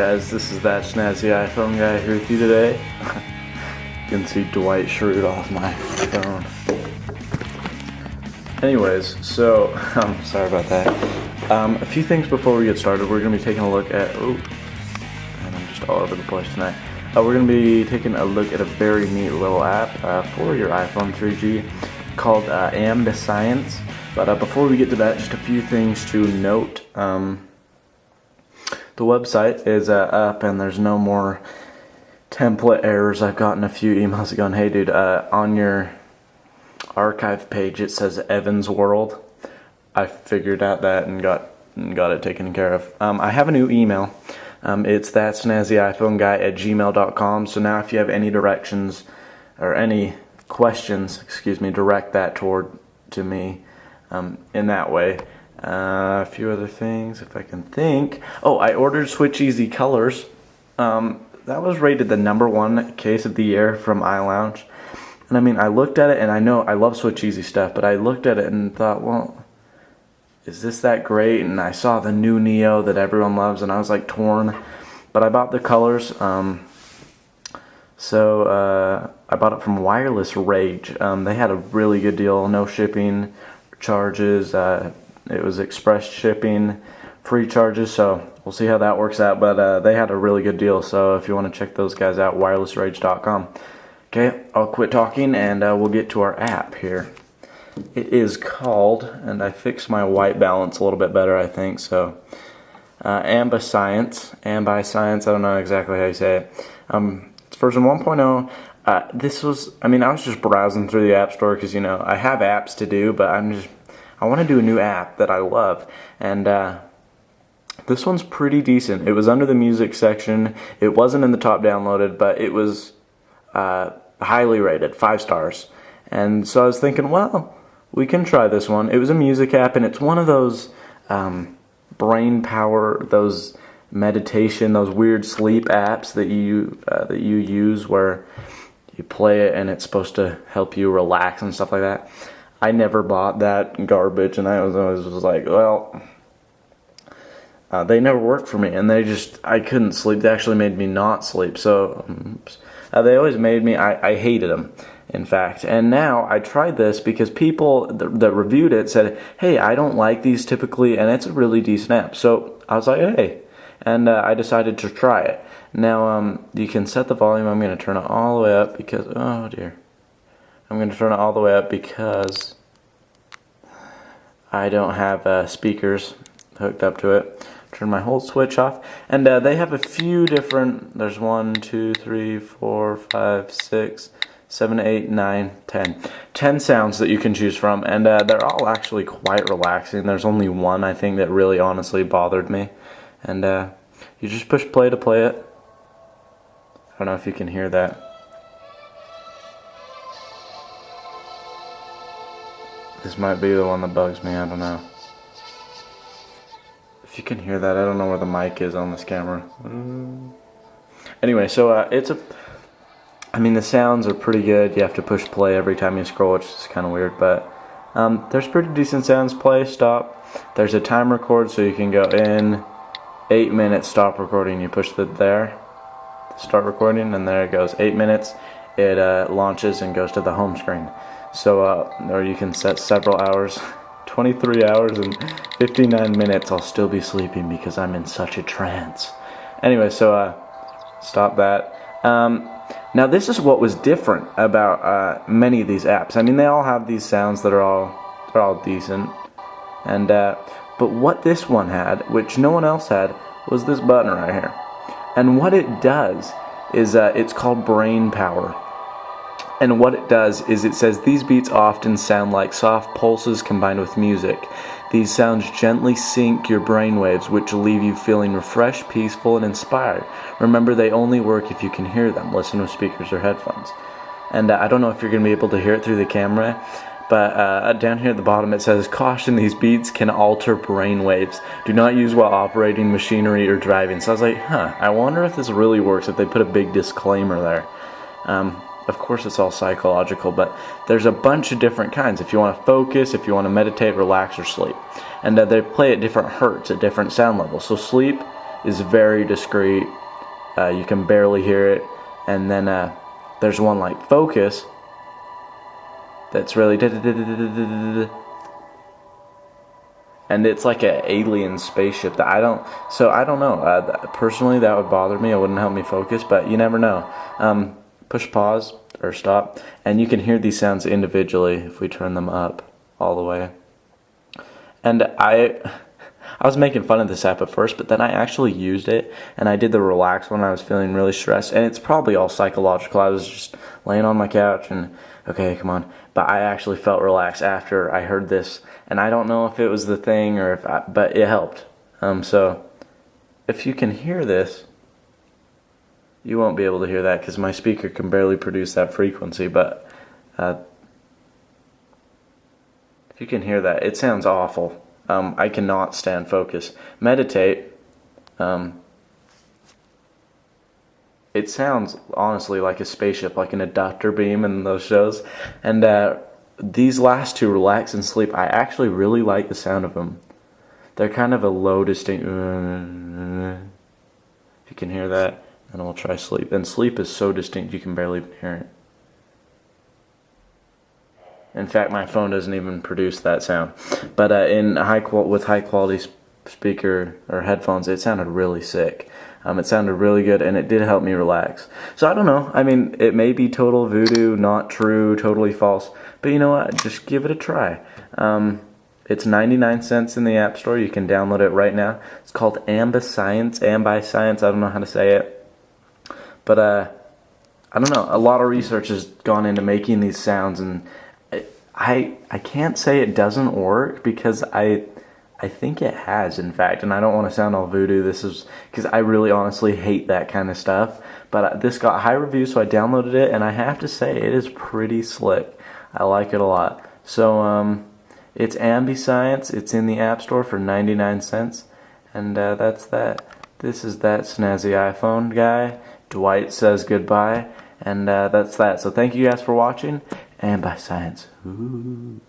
guys, this is that Snazzy iPhone guy here with you today. You can see Dwight Schrute off my phone. Anyways, so, sorry about that. A few things before we get started. We're going to be taking a look at, and I'm just all over the place tonight. We're going to be taking a look at a very neat little app for your iPhone 3G called AmbiScience. But before we get to that, just a few things to note. The website is up and there's no more template errors. I've gotten a few emails going, hey dude, on your archive page it says Evan's World. I figured out that and got it taken care of. I have a new email. It's thatsnazzyiPhoneGuy@gmail.com. So now if you have any directions or any questions, direct that to me in that way. A few other things, if I can think. Oh, I ordered Switch Easy Colors. That was rated the #1 case of the year from iLounge. And I mean, I looked at it, and I know I love Switch Easy stuff, but I looked at it and thought, well, is this that great? And I saw the new Neo that everyone loves, and I was like torn. But I bought the colors. So I bought it from Wireless Rage. They had a really good deal, no shipping charges. It was express shipping, free charges, so we'll see how that works out, but they had a really good deal, so if you want to check those guys out, wirelessrage.com. Okay, I'll quit talking and we'll get to our app here. It is called, and I fixed my white balance a little bit better, I think, so AmbiScience, I don't know exactly how you say it. It's version 1.0. This was, I was just browsing through the App Store because, I have apps to do, but I want to do a new app that I love, and this one's pretty decent. It was under the music section. It wasn't in the top downloaded, but it was highly rated, 5 stars. And so I was thinking, well, we can try this one. It was a music app, and it's one of those brain power, those meditation, those weird sleep apps that you use where you play it and it's supposed to help you relax and stuff like that. I never bought that garbage, and I was always like, well, they never worked for me, and I couldn't sleep. They actually made me not sleep, so they always made me, I hated them, in fact. And now I tried this because people that reviewed it said, hey, I don't like these typically, and it's a really decent app. So I was like, hey, and I decided to try it. Now, you can set the volume. I'm going to turn it all the way up because, oh dear. I'm going to turn it all the way up because I don't have speakers hooked up to it. Turn my whole switch off. And they have a few different, there's 1, 2, 3, 4, 5, 6, 7, 8, 9, 10. 10 sounds that you can choose from. And they're all actually quite relaxing. There's only one, I think, that really honestly bothered me. And you just push play to play it. I don't know if you can hear that. This might be the one that bugs me, I don't know. If you can hear that, I don't know where the mic is on this camera. Anyway, so the sounds are pretty good. You have to push play every time you scroll, which is kind of weird, but there's pretty decent sounds. Play, stop. There's a time record, so you can go in 8 minutes, stop recording. You push there, start recording, and there it goes. 8 minutes, it launches and goes to the home screen. So, or you can set several hours, 23 hours and 59 minutes. I'll still be sleeping because I'm in such a trance. Anyway, so stop that. Now, this is what was different about many of these apps. They all have these sounds that are all decent, and but what this one had, which no one else had, was this button right here. And what it does is it's called brain power. And what it does is it says, these beats often sound like soft pulses combined with music. These sounds gently sync your brainwaves, which leave you feeling refreshed, peaceful, and inspired. Remember, they only work if you can hear them. Listen with speakers or headphones. And I don't know if you're going to be able to hear it through the camera, but down here at the bottom it says, caution, these beats can alter brainwaves. Do not use while operating machinery or driving. So I was like, I wonder if this really works, if they put a big disclaimer there. Of course it's all psychological, but there's a bunch of different kinds. If you want to focus, if you want to meditate, relax, or sleep. And they play at different hertz, at different sound levels. So sleep is very discreet. You can barely hear it. And then there's one like Focus that's really, and it's like an alien spaceship that I don't know. Personally, that would bother me. It wouldn't help me focus, but you never know. Push pause or stop, and you can hear these sounds individually if we turn them up all the way. And I was making fun of this app at first, but then I actually used it, and I did the relax when I was feeling really stressed, and it's probably all psychological. I was just laying on my couch and, okay, come on. But I actually felt relaxed after I heard this, and I don't know if it was the thing or but it helped. So if you can hear this, you won't be able to hear that because my speaker can barely produce that frequency, but if you can hear that, it sounds awful. I cannot stand focus. Meditate. It sounds honestly like a spaceship, like an inductor beam in those shows. And these last two, Relax and Sleep, I actually really like the sound of them. They're kind of a low, distinct. If you can hear that. And we'll try Sleep. And Sleep is so distinct you can barely even hear it. In fact, my phone doesn't even produce that sound. But with high quality speaker or headphones, it sounded really sick. It sounded really good, and it did help me relax. So I don't know. I mean, it may be total voodoo, not true, totally false. But you know what? Just give it a try. It's 99 cents in the App Store. You can download it right now. It's called AmbiScience. AmbiScience. I don't know how to say it. But I don't know. A lot of research has gone into making these sounds, and I can't say it doesn't work because I think it has, in fact, and I don't want to sound all voodoo. This is because I really honestly hate that kind of stuff. But this got high reviews, so I downloaded it, and I have to say it is pretty slick. I like it a lot. So it's AmbiScience. It's in the App Store for 99 cents, and that's that. This is that snazzy iPhone guy. Dwight says goodbye, and that's that. So thank you guys for watching, AmbiScience. Ooh.